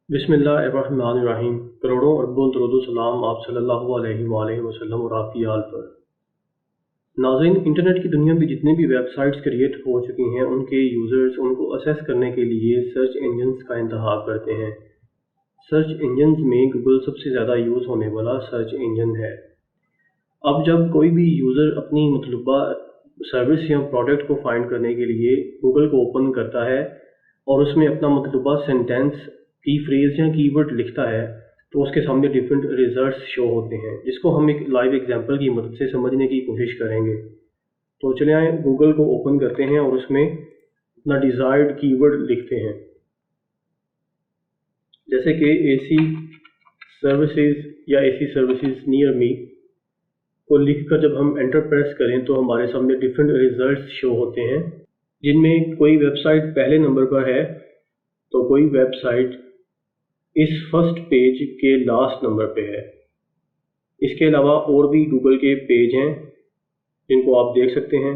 बिस्मिल्लाहिर्रहमानिर्रहीम। करोड़ों अरबों दरूद सलाम आप सल्लल्लाहु अलैहि वआलैहि वसल्लम और आपकी आल पर। नाज़रीन, इंटरनेट की दुनिया में जितने भी वेबसाइट्स क्रिएट हो चुकी हैं उनके यूज़र्स उनको असेस करने के लिए सर्च इंजन्स का इंतखाब करते हैं। सर्च इंजन्स में गूगल सबसे ज़्यादा यूज़ होने वाला सर्च इंजन है। अब जब कोई भी यूज़र अपनी मतलूबा सर्विस या प्रोडक्ट को फाइंड करने के लिए गूगल को ओपन करता है और उसमें अपना मतलूबा सेंटेंस की फ्रेज़ या कीवर्ड लिखता है तो उसके सामने डिफरेंट रिजल्ट्स शो होते हैं, जिसको हम एक लाइव एग्जांपल की मदद से समझने की कोशिश करेंगे। तो चले आए गूगल को ओपन करते हैं और उसमें अपना डिज़ायर्ड कीवर्ड लिखते हैं, जैसे कि एसी सर्विसेज या एसी सर्विसेज नियर मी को लिखकर जब हम एंटर प्रेस करें तो हमारे सामने डिफरेंट रिजल्ट्स शो होते हैं, जिनमें कोई वेबसाइट पहले नंबर पर है तो कोई वेबसाइट इस फर्स्ट पेज के लास्ट नंबर पे है। इसके अलावा और भी गूगल के पेज हैं जिनको आप देख सकते हैं।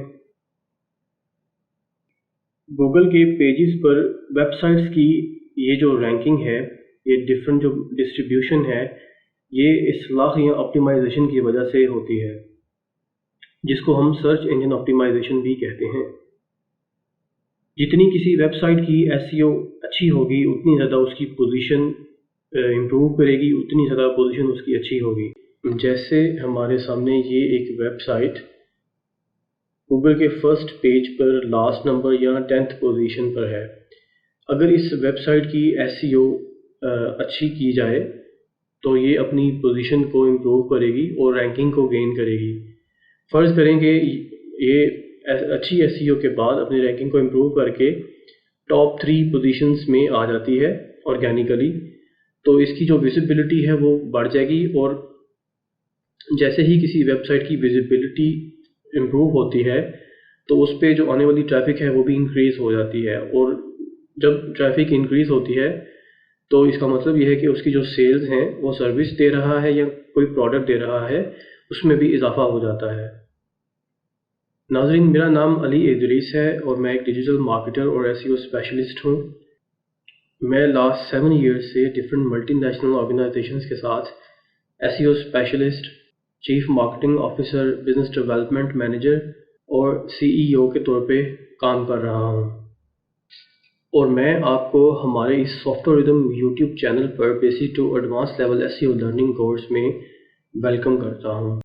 गूगल के पेजेस पर वेबसाइट्स की ये जो रैंकिंग है, ये डिफरेंट जो डिस्ट्रीब्यूशन है, ये इस्लाह या ऑप्टिमाइजेशन की वजह से होती है, जिसको हम सर्च इंजन ऑप्टिमाइजेशन भी कहते हैं। जितनी किसी वेबसाइट की एसईओ अच्छी होगी उतनी ज़्यादा उसकी पोजीशन इम्प्रूव करेगी, उतनी ज़्यादा पोजीशन उसकी अच्छी होगी। जैसे हमारे सामने ये एक वेबसाइट गूगल के फर्स्ट पेज पर लास्ट नंबर या 10th पोजीशन पर है। अगर इस वेबसाइट की एसईओ अच्छी की जाए तो ये अपनी पोजीशन को इम्प्रूव करेगी और रैंकिंग को गेन करेगी। फ़र्ज़ करेंगे ये अच्छी एसईओ के बाद अपनी रैंकिंग को इम्प्रूव करके टॉप 3 पोजीशंस में आ जाती है ऑर्गेनिकली, तो इसकी जो विजिबिलिटी है वो बढ़ जाएगी। और जैसे ही किसी वेबसाइट की विजिबिलिटी इम्प्रूव होती है तो उस पे जो आने वाली ट्रैफिक है वो भी इंक्रीज़ हो जाती है, और जब ट्रैफिक इंक्रीज़ होती है तो इसका मतलब ये है कि उसकी जो सेल्स हैं, वो सर्विस दे रहा है या कोई प्रोडक्ट दे रहा है, उसमें भी इजाफा हो जाता है। नाज़रीन, मेरा नाम अली इदरीस है और मैं एक डिजिटल मार्केटर और एसईओ स्पेशलिस्ट हूँ। मैं लास्ट 7 ईयर्स से डिफरेंट मल्टीनेशनल ऑर्गेनाइजेशंस के साथ SEO specialist, chief marketing officer, business development manager और सीईओ के तौर पे काम कर रहा हूँ, और मैं आपको हमारे इस सॉफ्टवेयर रिदम यूट्यूब चैनल पर basic to advance level SEO learning course में वेलकम करता हूँ।